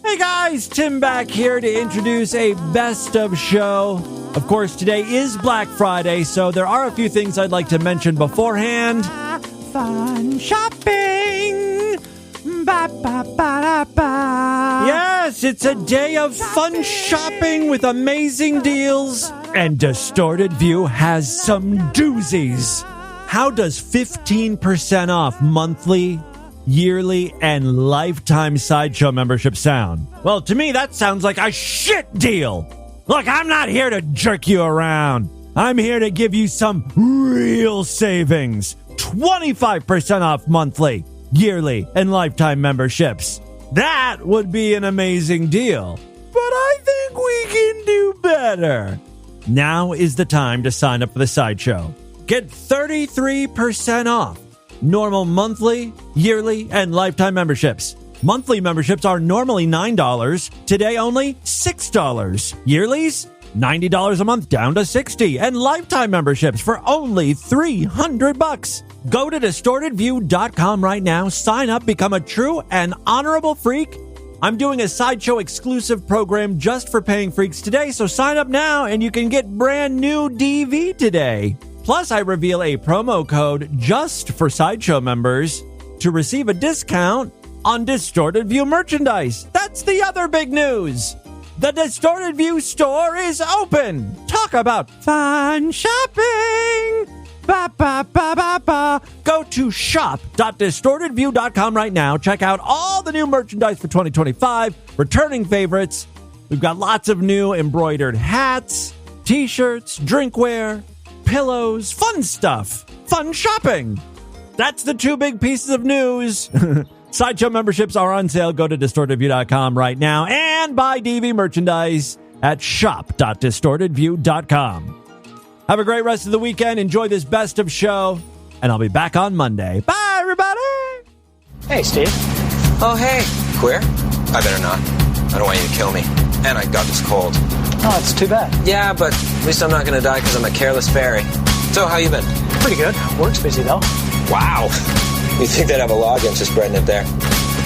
Hey guys, Tim back here to introduce a best of show. Of course, today is Black Friday, so there are a few things I'd like to mention beforehand. Fun shopping. Ba, ba, ba, da, ba. Yes, it's a day of fun shopping with amazing deals. And Distorted View has some doozies. How does 15% off monthly, yearly, and lifetime Sideshow membership sound? Well, to me, that sounds like a shit deal. Look, I'm not here to jerk you around. I'm here to give you some real savings. 25% off monthly, yearly, and lifetime memberships. That would be an amazing deal. But I think we can do better. Now is the time to sign up for the Sideshow. Get 33% off normal monthly, yearly, and lifetime memberships. Monthly memberships are normally $9. Today only $6. Yearlies, $90 a month down to $60. And lifetime memberships for only $300. Go to DistortedView.com right now. Sign up, become a true and honorable freak. I'm doing a Sideshow exclusive program just for paying freaks today, so sign up now and you can get brand new DV today. Plus, I reveal a promo code just for Sideshow members to receive a discount on Distorted View merchandise. That's the other big news. The Distorted View store is open. Talk about fun shopping. Ba, ba, ba, ba, ba. Go to shop.distortedview.com right now. Check out all the new merchandise for 2025, returning favorites. We've got lots of new embroidered hats, t-shirts, drinkware, pillows, fun stuff, fun shopping. That's the two big pieces of news. Sideshow memberships are on sale. Go to distortedview.com right now and buy DV merchandise at shop.distortedview.com. Have a great rest of the weekend. Enjoy this best of show, and I'll be back on Monday. Bye, everybody. Hey, Steve. Oh, hey, queer? I better not. I don't want you to kill me. And I got this cold. Oh, it's too bad. Yeah, but at least I'm not going to die because I'm a careless fairy. So, how you been? Pretty good. Work's busy, though. Wow. You'd think they'd have a law against you spreading it there.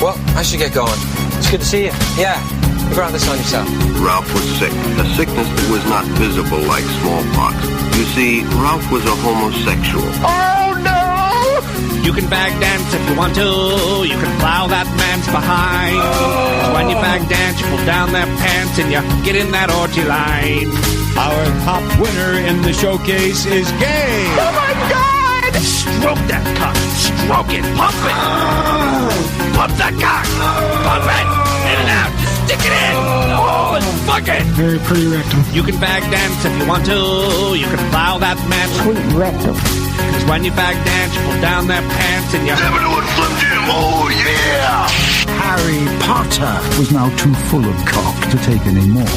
Well, I should get going. It's good to see you. Yeah. You brought this on yourself. Ralph was sick, a sickness that was not visible like smallpox. You see, Ralph was a homosexual. Oh, no! You can bag dance if you want to. You can plow that man's behind. Oh. When you bag dance, you pull down their pants and you get in that orgy line. Our top winner in the showcase is gay. Oh, my God! Stroke that cock. Stroke it. Pump it. Pump that cock. Pump it. In and out. Stick it in! Oh, and fuck it! Very pretty rectum. You can bag dance if you want to. You can plow that man. Sweet rectum. Cause when you bag dance, you pull down their pants and you Never do it, Slim Jim! Oh, yeah! Harry Potter was now too full of cock to take any more.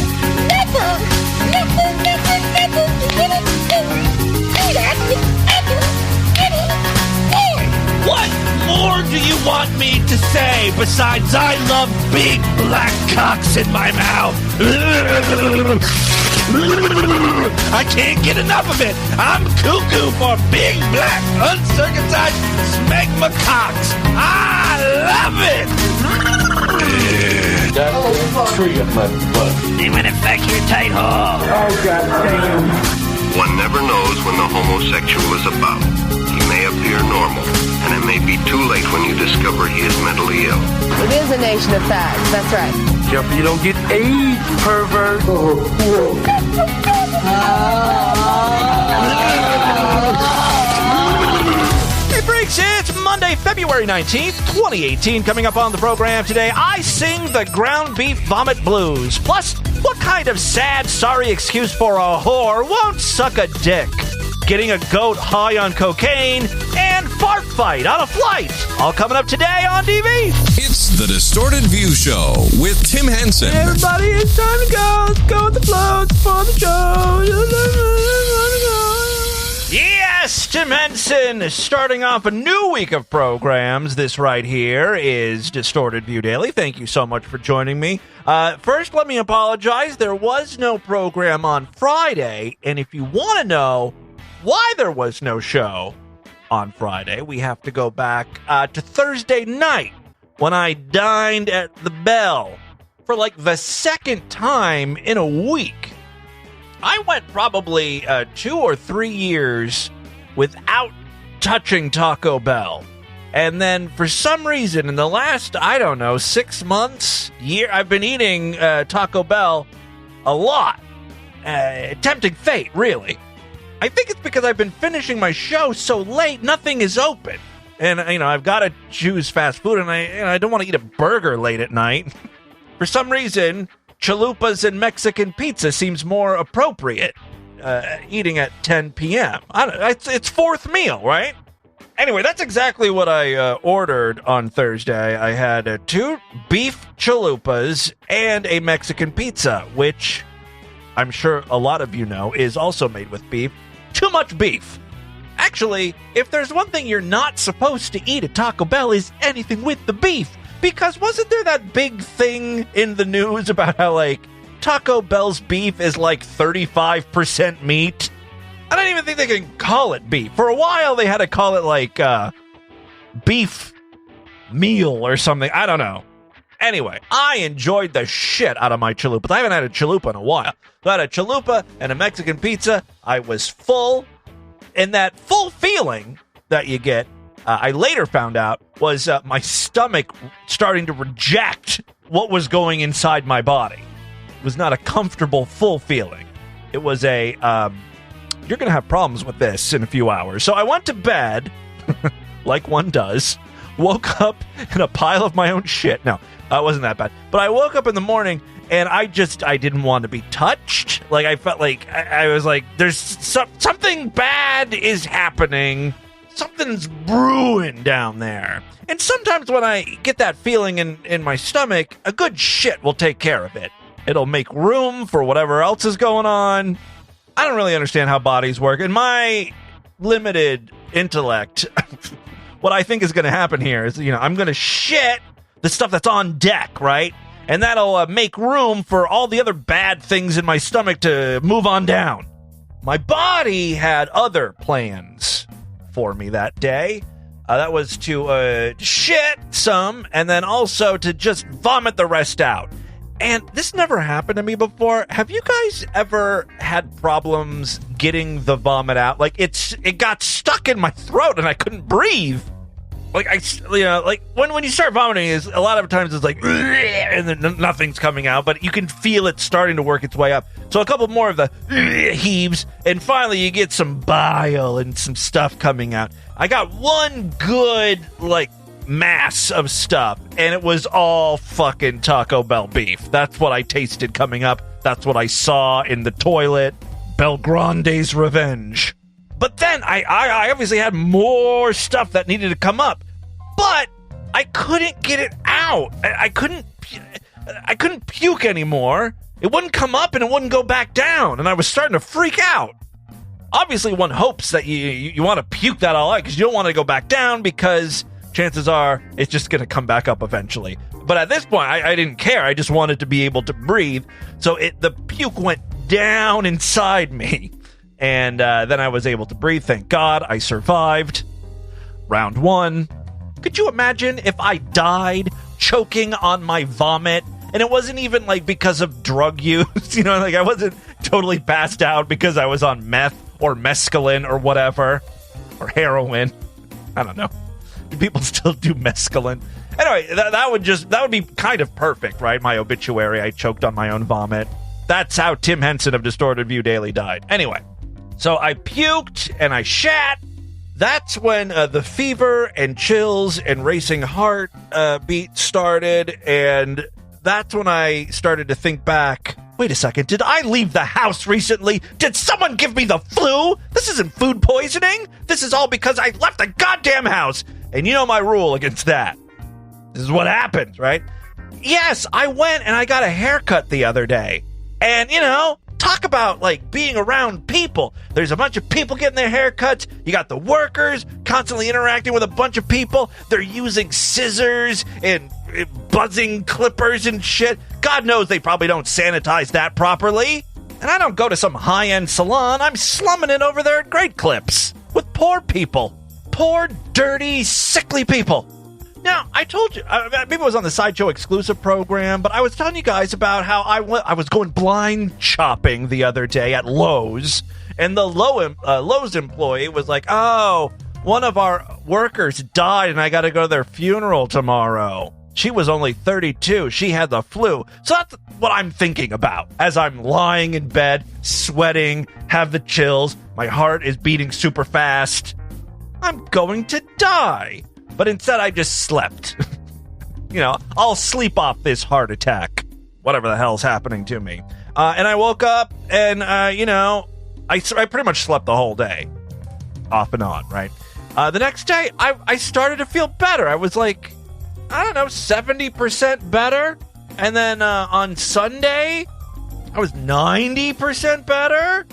What more do you want me to say besides I love big black cocks in my mouth? I can't get enough of it. I'm cuckoo for big black uncircumcised smegma cocks. I love it. That tree of my butt. Even affect your tight hole. Oh, God damn. One never knows when the homosexual is about. He may appear normal, and it may be too late when you discover he is mentally ill. It is a nation of fags, that's right. Careful you don't get AIDS, pervert. Hey, freaks, it's Monday, February 19th, 2018. Coming up on the program today, I sing the ground beef vomit blues. Plus, what kind of sad, sorry excuse for a whore won't suck a dick? Getting a goat high on cocaine, and fart fight on a flight. All coming up today on DV. It's the Distorted View Show with Tim Henson. Hey everybody, it's time to go. Let's go with the flow. It's for the show. Yes, Tim Henson is starting off a new week of programs. This right here is Distorted View Daily. Thank you so much for joining me. First, let me apologize. There was no program on Friday, and if you want to know why there was no show on Friday, we have to go back to Thursday night when I dined at the Bell for like the second time in a week. I went probably 2 or 3 years without touching Taco Bell. And then for some reason in the last, 6 months, year, I've been eating Taco Bell a lot. Tempting fate, really. I think it's because I've been finishing my show so late, nothing is open. And, I've got to choose fast food, and I don't want to eat a burger late at night. For some reason, chalupas and Mexican pizza seems more appropriate eating at 10 p.m. It's fourth meal, right? Anyway, that's exactly what I ordered on Thursday. I had 2 beef chalupas and a Mexican pizza, which I'm sure a lot of you know is also made with beef. Too much beef. Actually, if there's one thing you're not supposed to eat at Taco Bell is anything with the beef. Because wasn't there that big thing in the news about how, Taco Bell's beef is 35% meat? I don't even think they can call it beef. For a while, they had to call it, beef meal or something. I don't know. Anyway, I enjoyed the shit out of my chalupas. I haven't had a chalupa in a while. I had a chalupa and a Mexican pizza. I was full. And that full feeling that you get, I later found out, was my stomach starting to reject what was going inside my body. It was not a comfortable, full feeling. It was a, you're going to have problems with this in a few hours. So I went to bed, like one does, woke up in a pile of my own shit. No, it wasn't that bad. But I woke up in the morning, and I didn't want to be touched. I felt like, I was like, there's something bad is happening. Something's brewing down there. And sometimes when I get that feeling in my stomach, a good shit will take care of it. It'll make room for whatever else is going on. I don't really understand how bodies work. In my limited intellect, what I think is going to happen here is, I'm going to shit the stuff that's on deck, right? And that'll make room for all the other bad things in my stomach to move on down. My body had other plans for me that day. That was to shit some, and then also to just vomit the rest out. And this never happened to me before. Have you guys ever had problems getting the vomit out? It got stuck in my throat and I couldn't breathe. When you start vomiting, a lot of times it's and then nothing's coming out, but you can feel it starting to work its way up. So a couple more of the heaves, and finally you get some bile and some stuff coming out. I got one good, mass of stuff, and it was all fucking Taco Bell beef. That's what I tasted coming up. That's what I saw in the toilet. Belgrande's revenge. But then I obviously had more stuff that needed to come up, but I couldn't get it out. I couldn't puke anymore. It wouldn't come up and it wouldn't go back down, and I was starting to freak out. Obviously, one hopes that you want to puke that all out because you don't want to go back down because chances are it's just going to come back up eventually. But at this point, I didn't care. I just wanted to be able to breathe. So the puke went down inside me. And then I was able to breathe. Thank God I survived. Round 1. Could you imagine if I died choking on my vomit? And it wasn't even because of drug use. I wasn't totally passed out because I was on meth or mescaline or whatever. Or heroin. I don't know. Do people still do mescaline? Anyway, that would be kind of perfect, right? My obituary, I choked on my own vomit. That's how Tim Henson of Distorted View Daily died. Anyway, so I puked and I shat. That's when the fever and chills and racing heart beat started, and that's when I started to think back, wait a second, did I leave the house recently? Did someone give me the flu? This isn't food poisoning. This is all because I left the goddamn house. And you know my rule against that. This is what happens, right? Yes, I went and I got a haircut the other day. And, talk about, being around people. There's a bunch of people getting their haircuts. You got the workers constantly interacting with a bunch of people. They're using scissors and buzzing clippers and shit. God knows they probably don't sanitize that properly. And I don't go to some high-end salon. I'm slumming it over there at Great Clips with poor people. Poor, dirty, sickly people. Now, I told you, maybe it was on the Sideshow exclusive program, but I was telling you guys about how I was going blind shopping the other day at Lowe's, and the Lowe's employee was like, oh, one of our workers died, and I got to go to their funeral tomorrow. She was only 32. She had the flu. So that's what I'm thinking about as I'm lying in bed, sweating, have the chills. My heart is beating super fast. I'm going to die. But instead, I just slept. I'll sleep off this heart attack, whatever the hell's happening to me. And I woke up and, I pretty much slept the whole day, off and on, right? The next day, I started to feel better. I was like, 70% better. And then on Sunday, I was 90% better.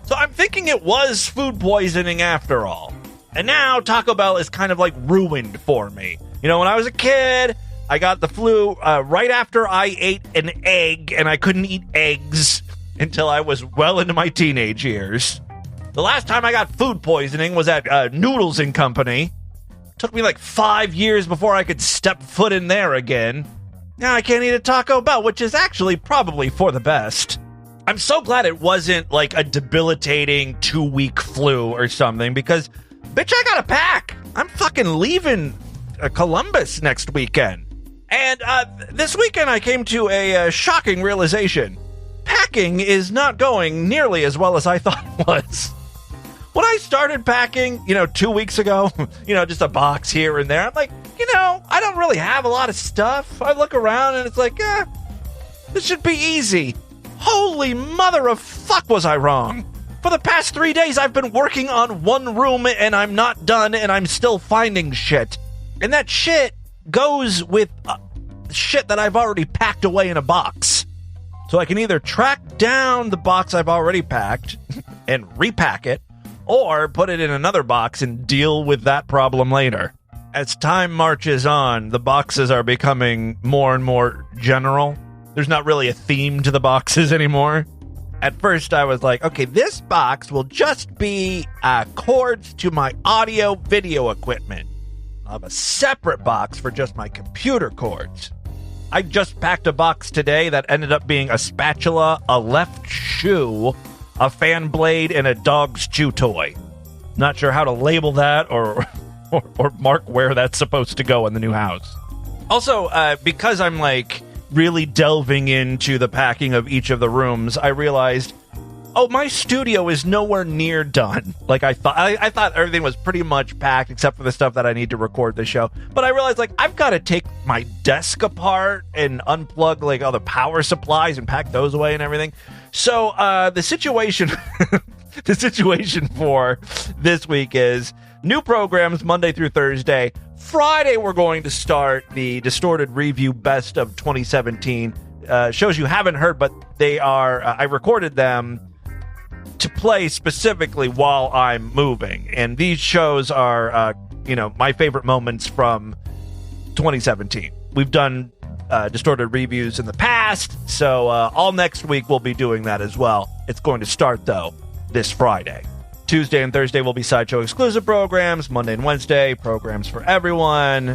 So I'm thinking it was food poisoning after all. And now Taco Bell is kind of like ruined for me. When I was a kid, I got the flu right after I ate an egg, and I couldn't eat eggs until I was well into my teenage years. The last time I got food poisoning was at Noodles & Company. It took me like 5 years before I could step foot in there again. Now I can't eat a Taco Bell, which is actually probably for the best. I'm so glad it wasn't like a debilitating 2-week flu or something, because bitch, I gotta pack. I'm fucking leaving Columbus next weekend. And this weekend I came to a shocking realization. Packing is not going nearly as well as I thought it was. When I started packing, 2 weeks ago, just a box here and there, I'm like, I don't really have a lot of stuff. I look around and it's like, this should be easy. Holy mother of fuck, was I wrong. For the past 3 days, I've been working on one room, and I'm not done, and I'm still finding shit. And that shit goes with shit that I've already packed away in a box. So I can either track down the box I've already packed and repack it, or put it in another box and deal with that problem later. As time marches on, the boxes are becoming more and more general. There's not really a theme to the boxes anymore. At first, I was like, okay, this box will just be cords to my audio-video equipment. I'll have a separate box for just my computer cords. I just packed a box today that ended up being a spatula, a left shoe, a fan blade, and a dog's chew toy. Not sure how to label that or mark where that's supposed to go in the new house. Also, because I'm really delving into the packing of each of the rooms, I realized, my studio is nowhere near done. Like I thought. I thought everything was pretty much packed except for the stuff that I need to record the show. But I realized, I've got to take my desk apart and unplug, all the power supplies and pack those away and everything. So, the situation for this week is new programs Monday through Thursday. Friday, we're going to start the Distorted Review Best of 2017. Shows you haven't heard, but they are, I recorded them to play specifically while I'm moving. And these shows are, my favorite moments from 2017. We've done Distorted Reviews in the past, so all next week we'll be doing that as well. It's going to start, though, this Friday. Tuesday and Thursday will be Sideshow exclusive programs. Monday and Wednesday, programs for everyone.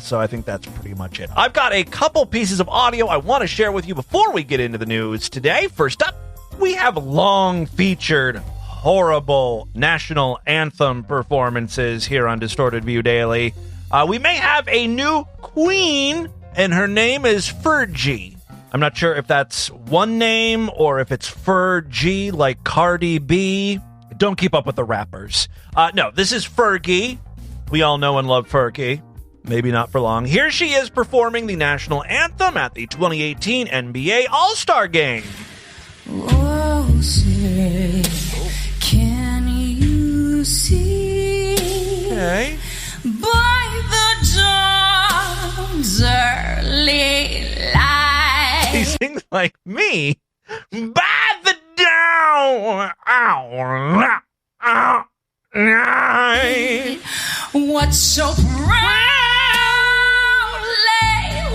So I think that's pretty much it. I've got a couple pieces of audio I want to share with you before we get into the news today. First up, we have long featured horrible national anthem performances here on Distorted View Daily. We may have a new queen, and her name is Fergie. I'm not sure if that's one name or if it's Fergie like Cardi B. Don't keep up with the rappers. No, this is Fergie. We all know and love Fergie. Maybe not for long. Here she is performing the national anthem at the 2018 NBA All-Star Game. Oh, say, can you see? Okay. By the dawn's early light. He sings like me. By the dawn. What so proudly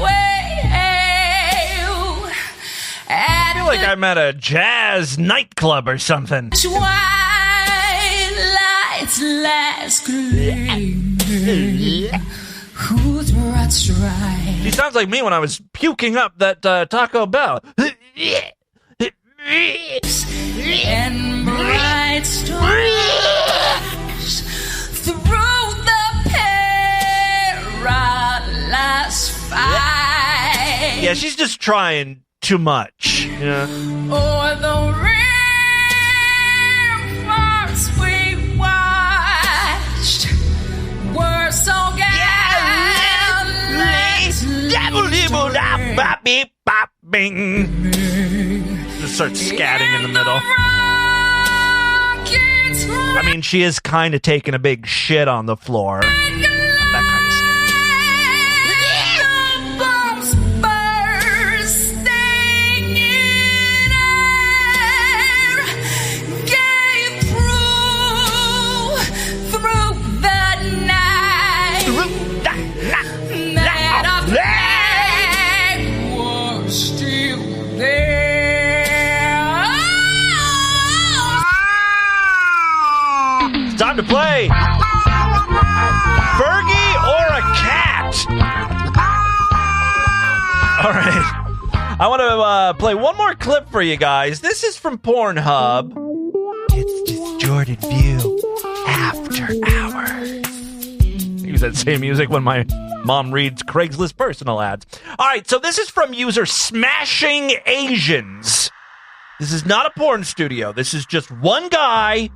wave I feel like I'm at a jazz nightclub or something. twilight's last gleaming, whose That's right. She sounds like me when I was puking up that Taco Bell. And bright stars through the perilous fight. Yeah, she's just trying too much. Yeah. O'er the ramparts we watched were so Bing. Just starts scatting in the middle. I mean, she is kind of taking a big shit on the floor. That kind of Time to play Fergie or a cat. All right. I want to play one more clip for you guys. This is from Pornhub. It's Distorted View After Hours. Use that same music when my mom reads Craigslist personal ads. All right, so this is from user Smashing Asians. This is not a porn studio. This is just one guy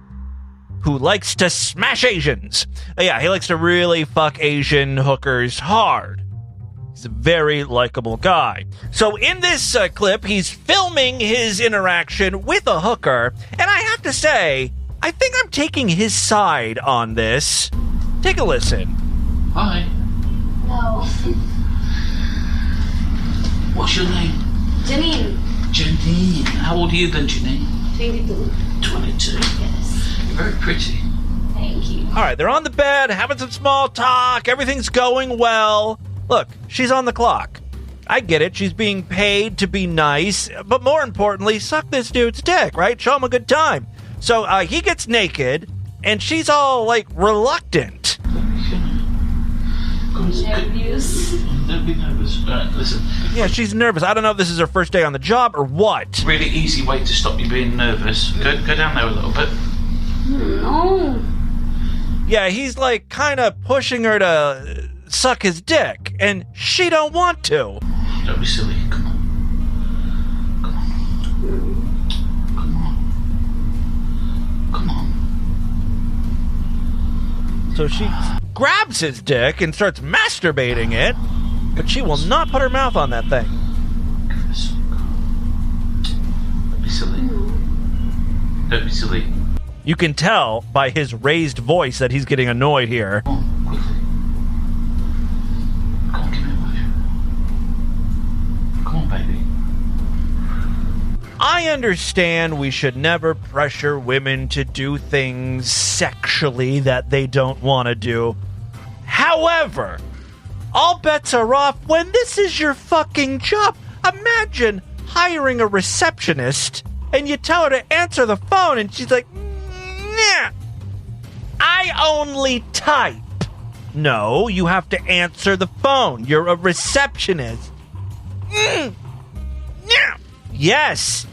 who likes to smash Asians. Yeah, he likes to really fuck Asian hookers hard. He's a very likable guy. So in this clip, he's filming his interaction with a hooker, and I have to say, I think I'm taking his side on this. Take a listen. Hi. No. What's your name? Janine. Janine. How old are you then, Janine? 22. 22? Yes. You're very pretty. Thank you. All right, they're on the bed, having some small talk. Everything's going well. Look, she's on the clock. I get it. She's being paid to be nice. But more importantly, suck this dude's dick, right? Show him a good time. So he gets naked, and she's all, like, reluctant. Nervous. Don't be nervous. Listen. Yeah, she's nervous. I don't know if this is her first day on the job or what. Really easy way to stop you being nervous. Go down there a little bit. No. Yeah, he's like kind of pushing her to suck his dick, and she don't want to. Don't be silly. Come on. Come on. So she grabs his dick and starts masturbating it, but she will not put her mouth on that thing. Don't be silly. Don't be silly. You can tell by his raised voice that he's getting annoyed here. Come on, quickly. Come on, give me a wave. Come on, baby. I understand we should never pressure women to do things sexually that they don't want to do. However, all bets are off when this is your fucking job. Imagine hiring a receptionist and you tell her to answer the phone and she's like, nah, I only type. No, you have to answer the phone. You're a receptionist. Yes.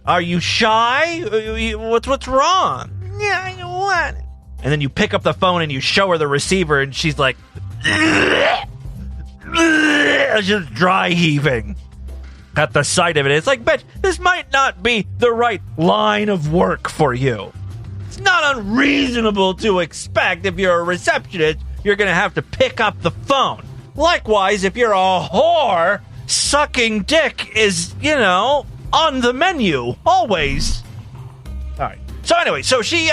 Are you shy? What's wrong? Yeah, I know what. And then you pick up the phone and you show her the receiver and she's like, just dry heaving at the sight of it. It's like, bitch, this might not be the right line of work for you. It's not unreasonable to expect if you're a receptionist, you're going to have to pick up the phone. Likewise, if you're a whore, sucking dick is, on the menu, always. All right. So anyway, so this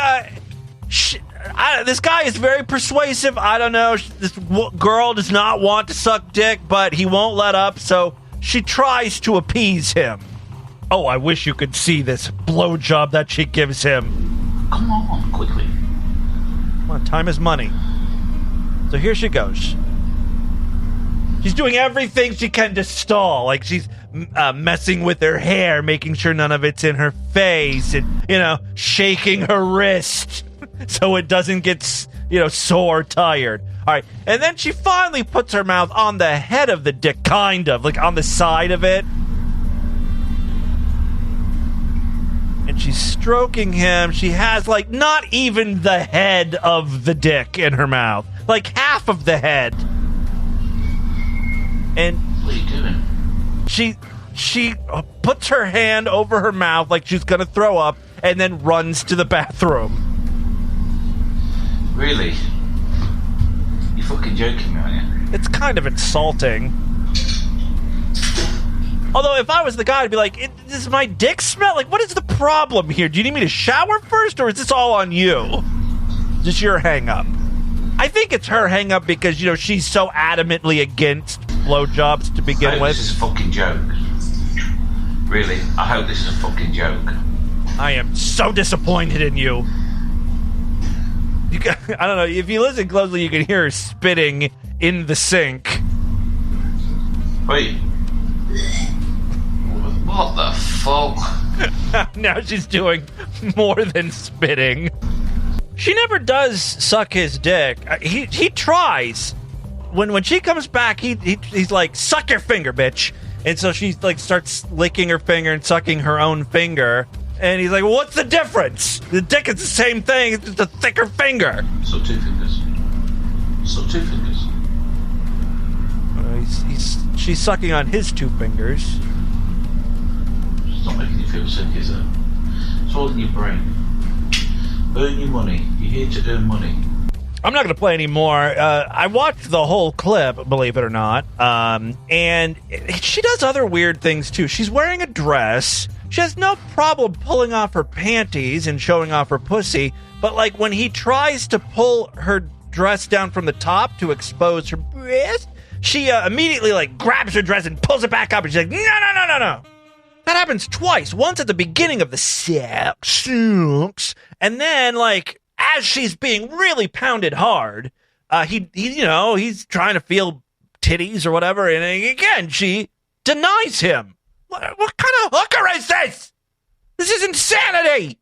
guy is very persuasive. I don't know. This girl does not want to suck dick, but he won't let up, so she tries to appease him. Oh, I wish you could see this blowjob that she gives him. Come on, quickly. Come on, time is money. So here she goes. She's doing everything she can to stall. Like she's messing with her hair, making sure none of it's in her face, and, shaking her wrist so it doesn't get, sore tired. All right. And then she finally puts her mouth on the head of the dick, kind of, like on the side of it. And she's stroking him. She has, like, not even the head of the dick in her mouth. Like, half of the head. And what are you doing? She puts her hand over her mouth like she's going to throw up and then runs to the bathroom. Really? You're fucking joking me, aren't you? It's kind of insulting. Although, if I was the guy, I'd be like, does my dick smell? Like, what is the problem here? Do you need me to shower first, or is this all on you? Is this your hang-up? I think it's her hang-up because, you know, she's so adamantly against blowjobs to begin with. This is a fucking joke. Really? I hope this is a fucking joke. I am so disappointed in you. I don't know. If you listen closely, you can hear her spitting in the sink. Wait. What the fuck? Now she's doing more than spitting. She never does suck his dick. He tries. When she comes back, he's like, suck your finger, bitch. And so she like starts licking her finger and sucking her own finger. And he's like, well, what's the difference? The dick is the same thing. It's just a thicker finger. So 2 fingers. So 2 fingers. She's sucking on his 2 fingers. It's not making you feel sick, is it? It's all in your brain. Earn your money. You're here to earn money. I'm not going to play anymore. I watched the whole clip, believe it or not. And she does other weird things, too. She's wearing a dress. She has no problem pulling off her panties and showing off her pussy. But, like, when he tries to pull her dress down from the top to expose her breast, she immediately, like, grabs her dress and pulls it back up. And she's like, no. That happens twice. Once at the beginning of the sex. And then, like, as she's being really pounded hard, he's trying to feel titties or whatever. And again, she denies him. What kind of hooker is this? This is insanity.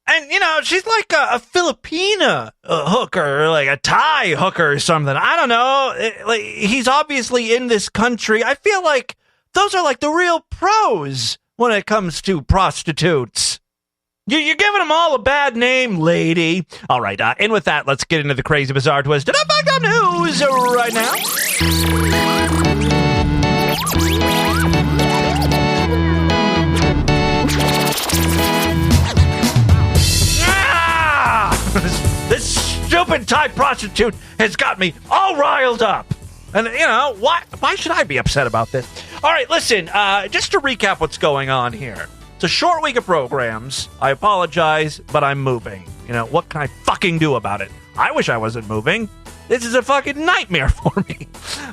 And, you know, she's like a Filipina hooker, or like a Thai hooker or something. I don't know. He's obviously in this country. I feel like those are like the real pros when it comes to prostitutes. You're giving them all a bad name, lady. All right, and with that, let's get into the crazy, bizarre, twisted up, fucked up news right now. This stupid Thai prostitute has got me all riled up. And, you know, why should I be upset about this? All right, listen, just to recap what's going on here. It's a short week of programs. I apologize, but I'm moving. You know, what can I fucking do about it? I wish I wasn't moving. This is a fucking nightmare for me.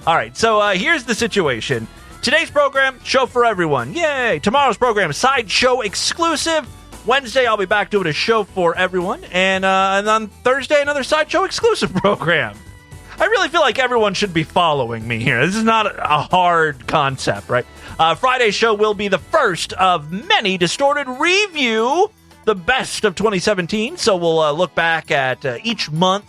All right, so here's the situation. Today's program, show for everyone. Yay! Tomorrow's program, sideshow exclusive. Wednesday, I'll be back doing a show for everyone. And on Thursday, another sideshow exclusive program. I really feel like everyone should be following me here. This is not a hard concept, right? Friday's show will be the first of many Distorted Review, the best of 2017. So we'll look back at each month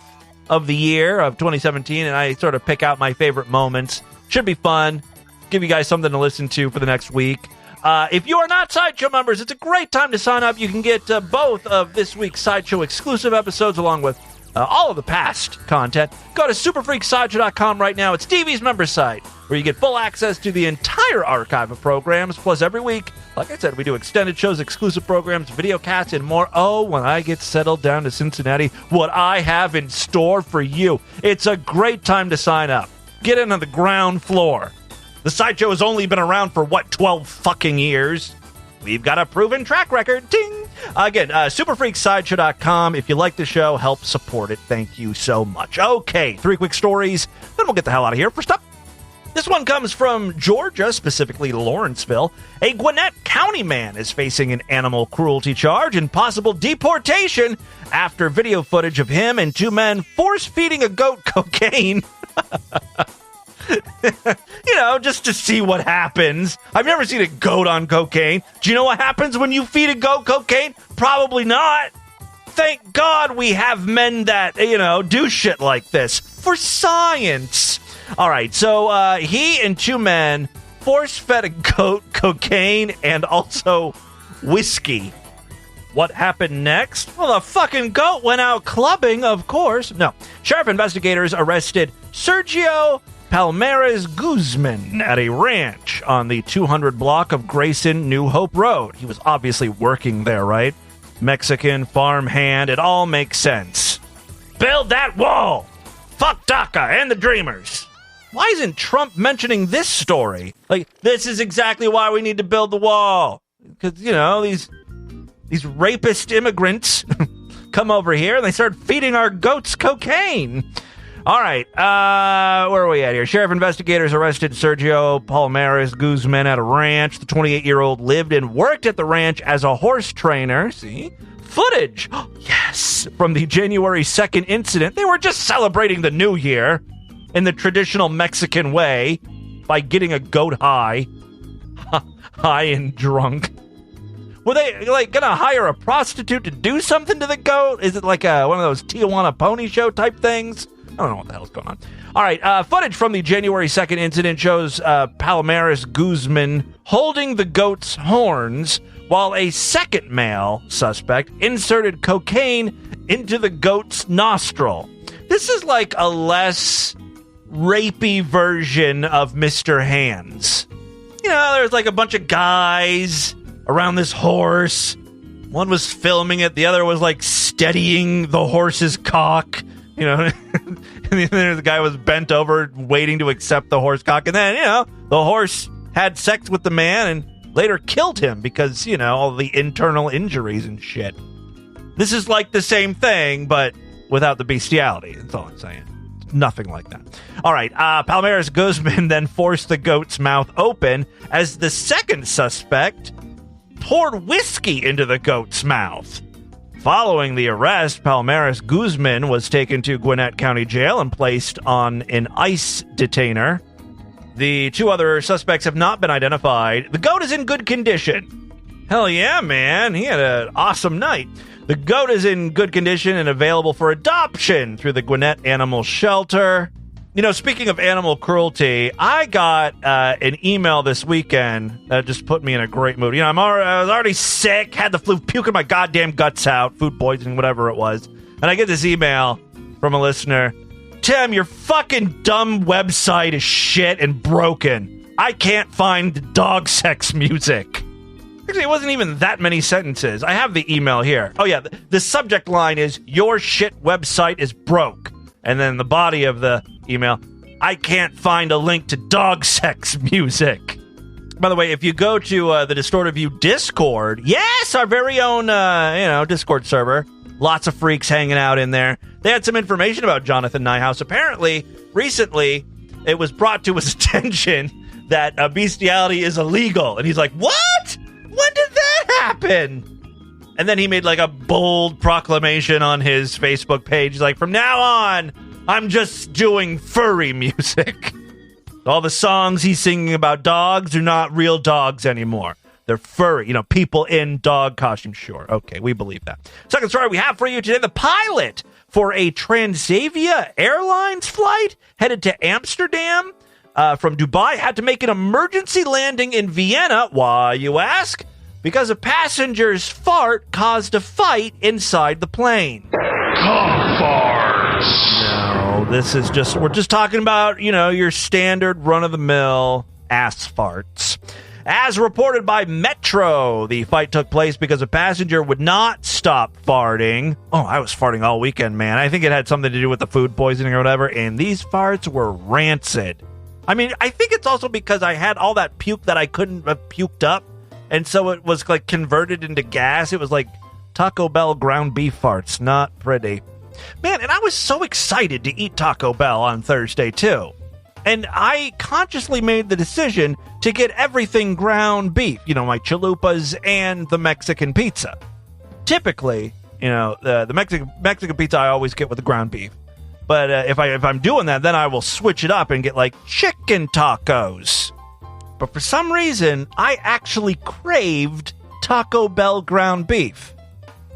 of the year of 2017, and I sort of pick out my favorite moments. Should be fun. Give you guys something to listen to for the next week. If you are not Sideshow members, it's a great time to sign up. You can get both of this week's Sideshow exclusive episodes along with all of the past content. Go to superfreaksideshow.com right now. It's TV's member site where you get full access to the entire archive of programs. Plus, every week, like I said, we do extended shows, exclusive programs, video casts, and more. Oh, when I get settled down to Cincinnati, what I have in store for you. It's a great time to sign up. Get in on the ground floor. The Sideshow has only been around for, 12 fucking years? We've got a proven track record. Ding! Again, superfreaksideshow.com. If you like the show, help support it. Thank you so much. Okay, 3 quick stories, then we'll get the hell out of here. First up, this one comes from Georgia, specifically Lawrenceville. A Gwinnett County man is facing an animal cruelty charge and possible deportation after video footage of him and 2 men force-feeding a goat cocaine. You know, just to see what happens. I've never seen a goat on cocaine. Do you know what happens when you feed a goat cocaine? Probably not. thank God we have men that, do shit like this. For science. All right, so he and two men force-fed a goat cocaine and also whiskey. What happened next? Well, the fucking goat went out clubbing, of course. No. Sheriff investigators arrested Sergio Palmares Guzman at a ranch on the 200 block of Grayson New Hope Road. He was obviously working there, right? Mexican, farm hand, it all makes sense. Build that wall! Fuck DACA and the Dreamers! Why isn't Trump mentioning this story? Like, this is exactly why we need to build the wall. Because, these rapist immigrants come over here and they start feeding our goats cocaine. All right, where are we at here? Sheriff investigators arrested Sergio Palmares Guzman at a ranch. The 28-year-old lived and worked at the ranch as a horse trainer. See? Footage, yes, from the January 2nd incident. They were just celebrating the new year in the traditional Mexican way by getting a goat high and drunk. Were they, gonna hire a prostitute to do something to the goat? Is it like one of those Tijuana pony show type things? I don't know what the hell's going on. All right, footage from the January 2nd incident shows Palmares Guzman holding the goat's horns while a second male suspect inserted cocaine into the goat's nostril. This is like a less rapey version of Mr. Hands. There's like a bunch of guys around this horse. One was filming it. The other was like steadying the horse's cock. And then the guy was bent over waiting to accept the horse cock. And then, the horse had sex with the man and later killed him because, all the internal injuries and shit. This is like the same thing, but without the bestiality. That's all I'm saying. Nothing like that. All right. Palmares Guzman then forced the goat's mouth open as the second suspect poured whiskey into the goat's mouth. Following the arrest, Palmares Guzman was taken to Gwinnett County Jail and placed on an ICE detainer. The two other suspects have not been identified. The goat is in good condition. Hell yeah, man. He had an awesome night. The goat is in good condition and available for adoption through the Gwinnett Animal Shelter. Speaking of animal cruelty, I got an email this weekend that just put me in a great mood. I was already sick, had the flu, puking my goddamn guts out, food poisoning, whatever it was. And I get this email from a listener. Tim, your fucking dumb website is shit and broken. I can't find dog sex music. Actually, it wasn't even that many sentences. I have the email here. Oh, yeah. The subject line is, your shit website is broke. And then the body of the email, I can't find a link to dog sex music. By the way, if you go to the Distorted View Discord, yes, our very own, Discord server, lots of freaks hanging out in there. They had some information about Jonathan Nyhouse. Apparently, recently, it was brought to his attention that bestiality is illegal. And he's like, what? When did that happen? And then he made like a bold proclamation on his Facebook page. He's like, from now on, I'm just doing furry music. All the songs he's singing about dogs are not real dogs anymore. They're furry, people in dog costumes. Sure, okay, we believe that. Second story we have for you today, the pilot for a Transavia Airlines flight headed to Amsterdam from Dubai had to make an emergency landing in Vienna. Why, you ask? Because a passenger's fart caused a fight inside the plane. No, this is we're just talking about, your standard run-of-the-mill ass farts. As reported by Metro, the fight took place because a passenger would not stop farting. Oh, I was farting all weekend, man. I think it had something to do with the food poisoning or whatever, and these farts were rancid. I mean, I think it's also because I had all that puke that I couldn't have puked up. And so it was like converted into gas. It was like Taco Bell ground beef farts. Not pretty. Man, and I was so excited to eat Taco Bell on Thursday, too. And I consciously made the decision to get everything ground beef. My chalupas and the Mexican pizza. Typically, the Mexican pizza I always get with the ground beef. But if I'm doing that, then I will switch it up and get like chicken tacos. But for some reason, I actually craved Taco Bell ground beef.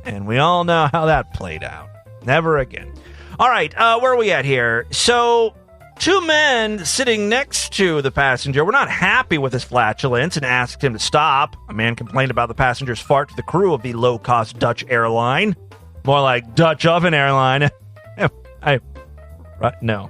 And we all know how that played out. Never again. All right, where are we at here? So, two men sitting next to the passenger were not happy with his flatulence and asked him to stop. A man complained about the passenger's fart to the crew of the low-cost Dutch airline. More like Dutch oven airline. No.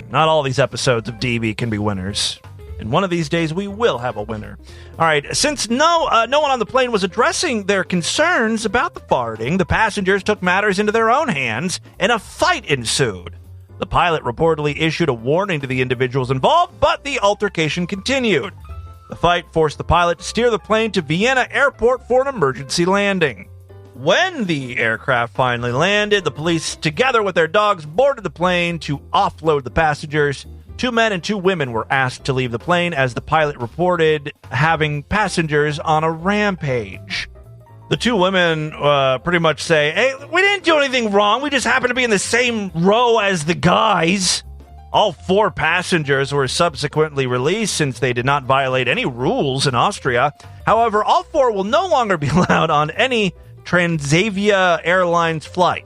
Not all these episodes of DV can be winners. And one of these days, we will have a winner. All right, since no one on the plane was addressing their concerns about the farting, the passengers took matters into their own hands, and a fight ensued. The pilot reportedly issued a warning to the individuals involved, but the altercation continued. The fight forced the pilot to steer the plane to Vienna Airport for an emergency landing. When the aircraft finally landed, the police, together with their dogs, boarded the plane to offload the passengers. 2 men and 2 women were asked to leave the plane as the pilot reported having passengers on a rampage. The 2 women pretty much say, hey, we didn't do anything wrong. We just happened to be in the same row as the guys. All 4 passengers were subsequently released since they did not violate any rules in Austria. However, all 4 will no longer be allowed on any Transavia Airlines flight.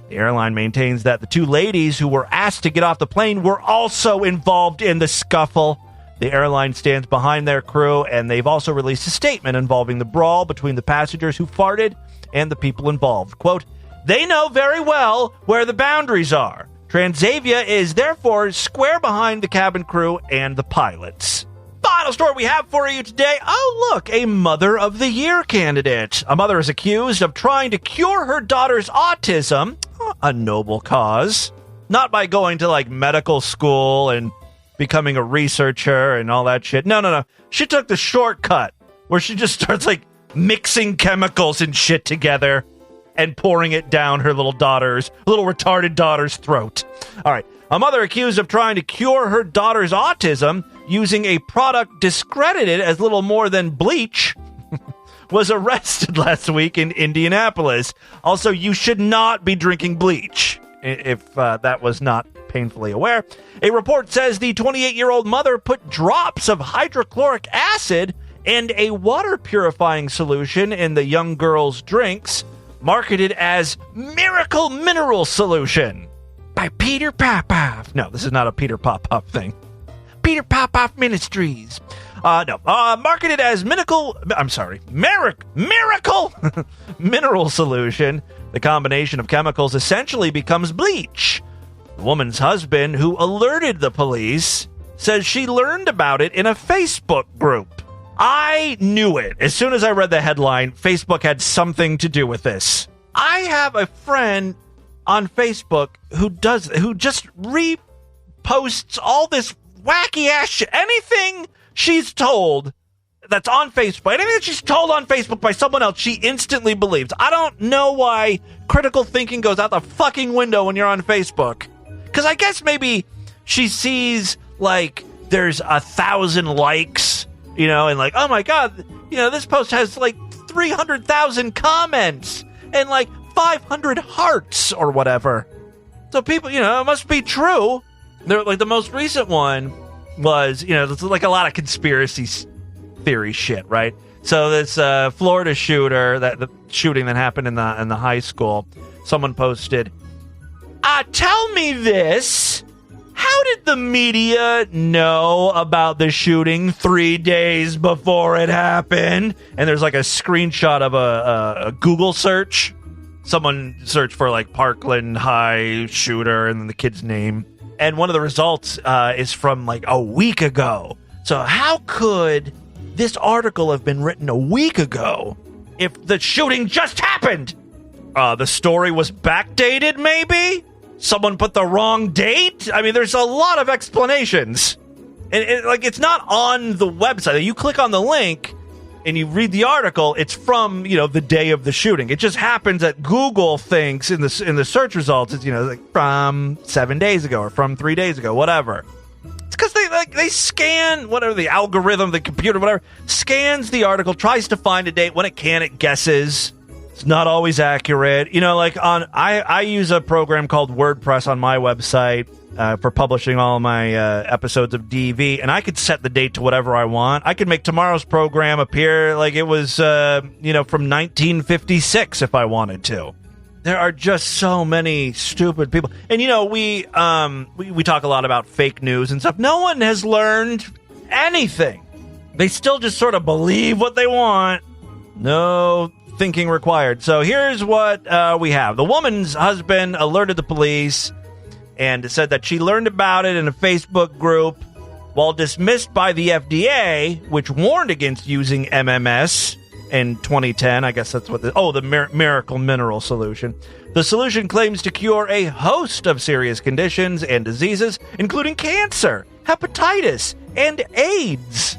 The airline maintains that the 2 ladies who were asked to get off the plane were also involved in the scuffle. The airline stands behind their crew, and they've also released a statement involving the brawl between the passengers who farted and the people involved. Quote, they know very well where the boundaries are. Transavia is therefore square behind the cabin crew and the pilots. Final story we have for you today. Oh, look, a Mother of the Year candidate. A mother is accused of trying to cure her daughter's autism. A noble cause. Not by going to, medical school and becoming a researcher and all that shit. No. She took the shortcut where she just starts, mixing chemicals and shit together and pouring it down her little retarded daughter's throat. All right. A mother accused of trying to cure her daughter's autism using a product discredited as little more than bleach was arrested last week in Indianapolis. Also, you should not be drinking bleach, if that was not painfully aware. A report says the 28-year-old mother put drops of hydrochloric acid and a water purifying solution in the young girl's drinks, marketed as Miracle Mineral Solution by Peter Popoff. No, this is not a Peter Popoff thing. Peter Popoff Ministries. Marketed as Miracle Mineral Solution. The combination of chemicals essentially becomes bleach. The woman's husband, who alerted the police, says she learned about it in a Facebook group. I knew it. As soon as I read the headline, Facebook had something to do with this. I have a friend on Facebook who just reposts all this wacky ass shit. Anything she's told that's on Facebook, anything that she's told on Facebook by someone else, she instantly believes. I don't know why critical thinking goes out the fucking window when you're on Facebook. Because I guess maybe she sees, there's 1,000 likes, and oh my God, this post has 300,000 comments and 500 hearts or whatever. So people, it must be true. They're the most recent one was, it's a lot of conspiracy theory shit, right? So this Florida shooter, the shooting that happened in the high school, someone posted, tell me this. How did the media know about the shooting 3 days before it happened? And there's a screenshot of a Google search. Someone searched for Parkland High shooter and then the kid's name. And one of the results is from a week ago. So how could this article have been written a week ago if the shooting just happened? The story was backdated, maybe? Someone put the wrong date? I mean, there's a lot of explanations. And it's not on the website. You click on the link and you read the article, it's from, the day of the shooting. It just happens that Google thinks in the search results, it's, from 7 days ago or from 3 days ago, whatever. It's because they scan, whatever, the algorithm, the computer, whatever, scans the article, tries to find a date. When it can, it guesses. It's not always accurate. I use a program called WordPress on my website. for publishing all my episodes of DV, and I could set the date to whatever I want. I could make tomorrow's program appear like it was, from 1956 if I wanted to. There are just so many stupid people. And, we talk a lot about fake news and stuff. No one has learned anything. They still just sort of believe what they want. No thinking required. So here's what we have. The woman's husband alerted the police and said that she learned about it in a Facebook group. While dismissed by the FDA, which warned against using MMS in 2010, I guess that's what the Miracle Mineral Solution. The solution claims to cure a host of serious conditions and diseases, including cancer, hepatitis, and AIDS.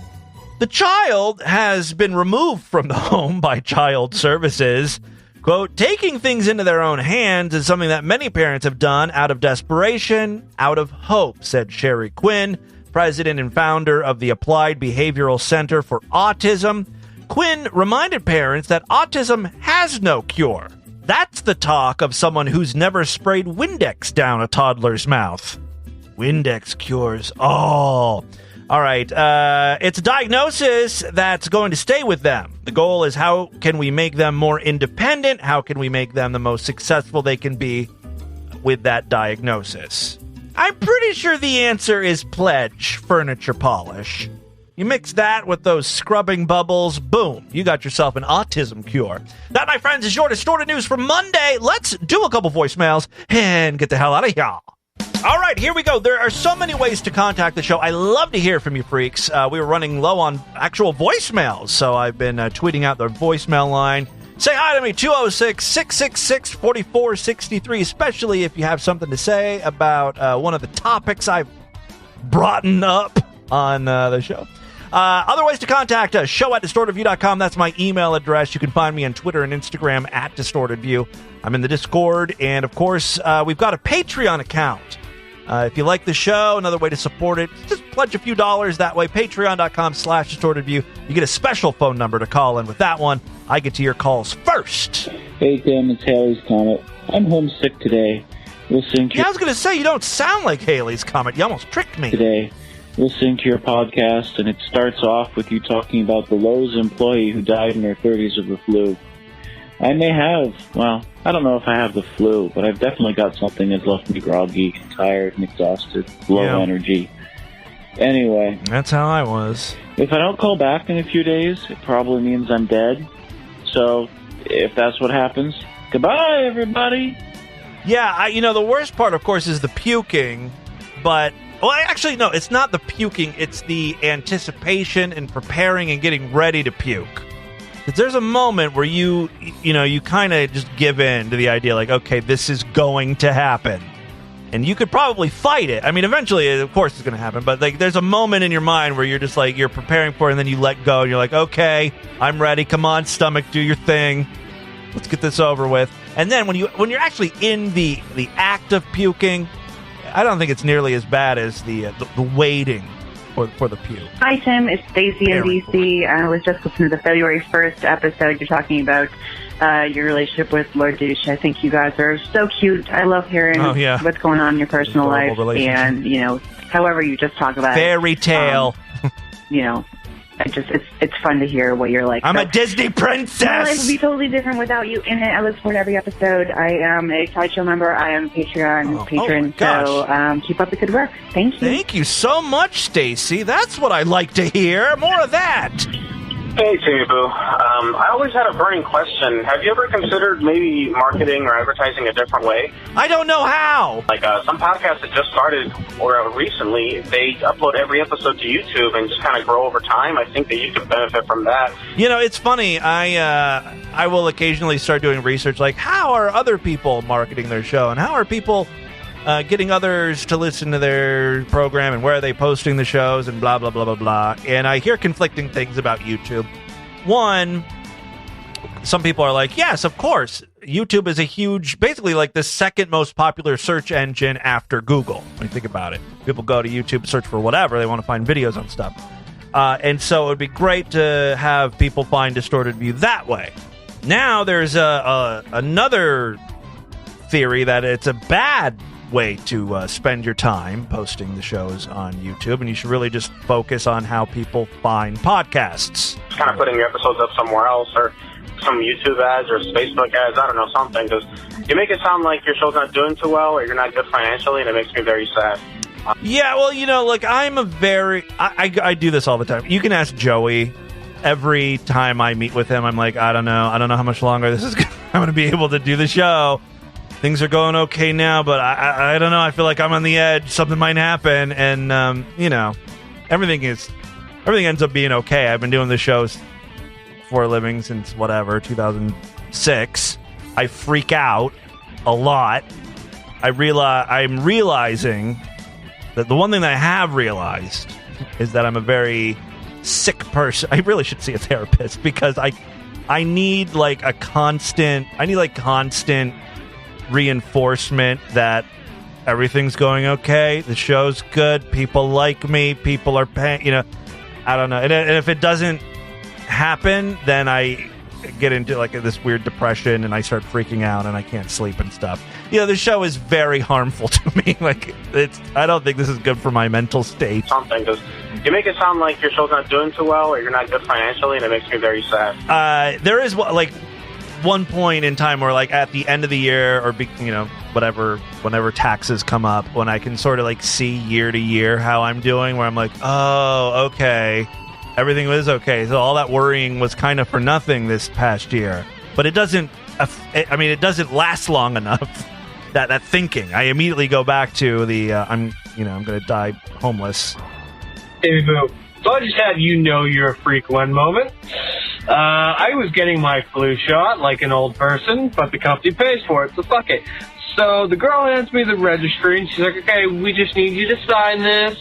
The child has been removed from the home by Child Services. Quote, taking things into their own hands is something that many parents have done out of desperation, out of hope, said Sherry Quinn, president and founder of the Applied Behavioral Center for Autism. Quinn reminded parents that autism has no cure. That's the talk of someone who's never sprayed Windex down a toddler's mouth. Windex cures all. All right, it's a diagnosis that's going to stay with them. The goal is how can we make them more independent? How can we make them the most successful they can be with that diagnosis? I'm pretty sure the answer is Pledge furniture polish. You mix that with those scrubbing bubbles, boom, you got yourself an autism cure. That, my friends, is your Distorted News for Monday. Let's do a couple voicemails and get the hell out of here. All right, here we go. There are so many ways to contact the show. I love to hear from you freaks. We were running low on actual voicemails, so I've been tweeting out the voicemail line. Say hi to me, 206-666-4463, especially if you have something to say about one of the topics I've brought up on the show. Other ways to contact us, show@distortedview.com. That's my email address. You can find me on Twitter and Instagram @DistortedView. I'm in the Discord, and of course, we've got a Patreon account. If you like the show, another way to support it, just pledge a few dollars that way. Patreon.com/DistortedView. You get a special phone number to call in. With that one, I get to your calls first. Hey, Tim, it's Haley's Comet. I'm homesick today. Listening to I was going to say, you don't sound like Haley's Comet. You almost tricked me. Today, listening to your podcast, and it starts off with you talking about the Lowe's employee who died in her 30s of the flu. I may have, well, I don't know if I have the flu, but I've definitely got something that's left me groggy, tired, and exhausted, low energy. Anyway. That's how I was. If I don't call back in a few days, it probably means I'm dead. So, if that's what happens, goodbye, everybody! Yeah, the worst part, of course, is the puking, but... Well, actually, no, it's not the puking, it's the anticipation and preparing and getting ready to puke. Because there's a moment where you kind of just give in to the idea, like, okay, this is going to happen. And you could probably fight it. I mean, eventually, of course, it's going to happen. But, like, there's a moment in your mind where you're just, like, you're preparing for it, and then you let go, and you're like, okay, I'm ready. Come on, stomach, do your thing. Let's get this over with. And then when you're actually in the act of puking, I don't think it's nearly as bad as the waiting for the puke. Hi, Tim. It's Stacey in D.C. I was just listening to the February 1st episode. You're talking about your relationship with Lord Douche. I think you guys are so cute. I love hearing what's going on in your personal life. And, however you just talk about fairy tale. It's fun to hear what you're like. I'm a Disney princess. My life would be totally different without you in it. I look forward to every episode. I am a Sideshow member. I am a Patreon patron. So keep up the good work. Thank you. Thank you so much, Stacy. That's what I like to hear. More of that. Hey, Timmy Boo. I always had a burning question. Have you ever considered maybe marketing or advertising a different way? I don't know how. Like some podcasts that just started or recently, they upload every episode to YouTube and just kind of grow over time. I think that you could benefit from that. It's funny. I will occasionally start doing research like, how are other people marketing their show? And how are people getting others to listen to their program, and where are they posting the shows, and blah, blah, blah, blah, blah. And I hear conflicting things about YouTube. One, some people are like, yes, of course, YouTube is a huge, basically like the second most popular search engine after Google, when you think about it. People go to YouTube, search for whatever, they want to find videos on stuff. And so it would be great to have people find Distorted View that way. Now there's another theory that it's a bad way to spend your time posting the shows on YouTube, and you should really just focus on how people find podcasts. Just kind of putting your episodes up somewhere else, or some YouTube ads or Facebook ads, I don't know, something, because you make it sound like your show's not doing too well or you're not good financially, and it makes me very sad. Yeah, well, look, I'm a very... I do this all the time. You can ask Joey. Every time I meet with him, I'm like, I don't know how much longer this is I'm going to be able to do the show. Things are going okay now, but I don't know. I feel like I'm on the edge. Something might happen, and everything ends up being okay. I've been doing the shows for a living since 2006. I freak out a lot. I'm realizing that the one thing that I have realized is that I'm a very sick person. I really should see a therapist, because I need constant reinforcement that everything's going okay, the show's good, people like me, people are paying, I don't know. And if it doesn't happen, then I get into this weird depression and I start freaking out and I can't sleep and stuff. The show is very harmful to me. I don't think this is good for my mental state. Something, because you make it sound like your show's not doing too well or you're not good financially, and it makes me very sad. There is one point in time where at the end of the year or whenever taxes come up, when I can sort of see year to year how I'm doing, where I'm like, oh, okay, everything was okay, so all that worrying was kind of for nothing this past year. But it doesn't last long enough. That thinking, I immediately go back to the I'm going to die homeless. Hey, Boo. So I just had you're a freak one moment. I was getting my flu shot like an old person, but the company pays for it, so fuck it. So the girl hands me the registry, and she's like, okay, we just need you to sign this.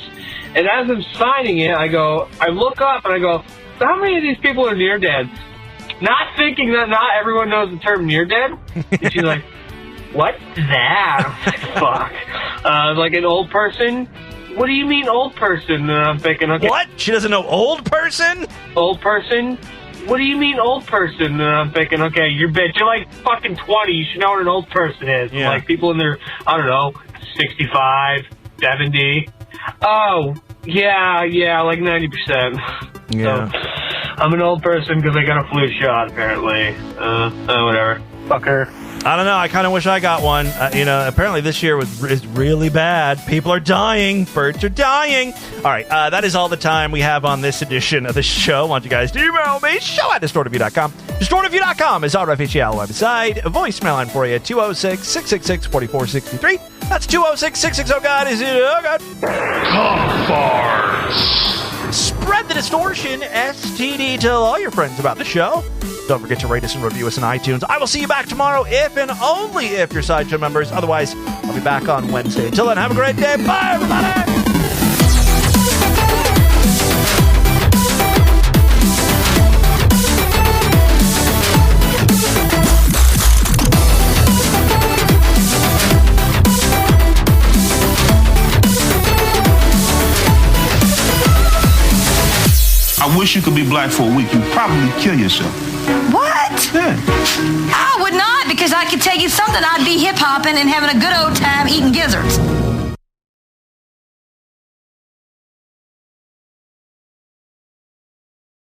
And as I'm signing it, I look up and I go, so how many of these people are near dead? Not thinking that not everyone knows the term near dead. And she's like, what's that? I'm like, fuck. Like an old person? What do you mean old person? And I'm thinking, okay. What? She doesn't know old person? Old person? What do you mean old person? And I'm thinking, okay, you're like fucking 20. You should know what an old person is. Yeah. Like people in their, 65, 70. Oh, yeah, like 90%. Yeah. So, I'm an old person because I got a flu shot, apparently. Whatever. Fuck her. I don't know. I kind of wish I got one. Apparently this year is really bad. People are dying. Birds are dying. All right. That is all the time we have on this edition of the show. I want you guys to email me, show@distortedview.com. Distortedview.com is our FHL website. A voicemail line for you, 206-666-4463. That's 206-660-GOD. Oh, God. Come farts. Spread the distortion, STD. Tell all your friends about the show. Don't forget to rate us and review us on iTunes. I will see you back tomorrow if and only if you're Sideshow members. Otherwise, I'll be back on Wednesday. Until then, have a great day. Bye, everybody! I wish you could be black for a week. You'd probably kill yourself. What? Yeah. I would not, because I could tell you something. I'd be hip-hopping and having a good old time eating gizzards.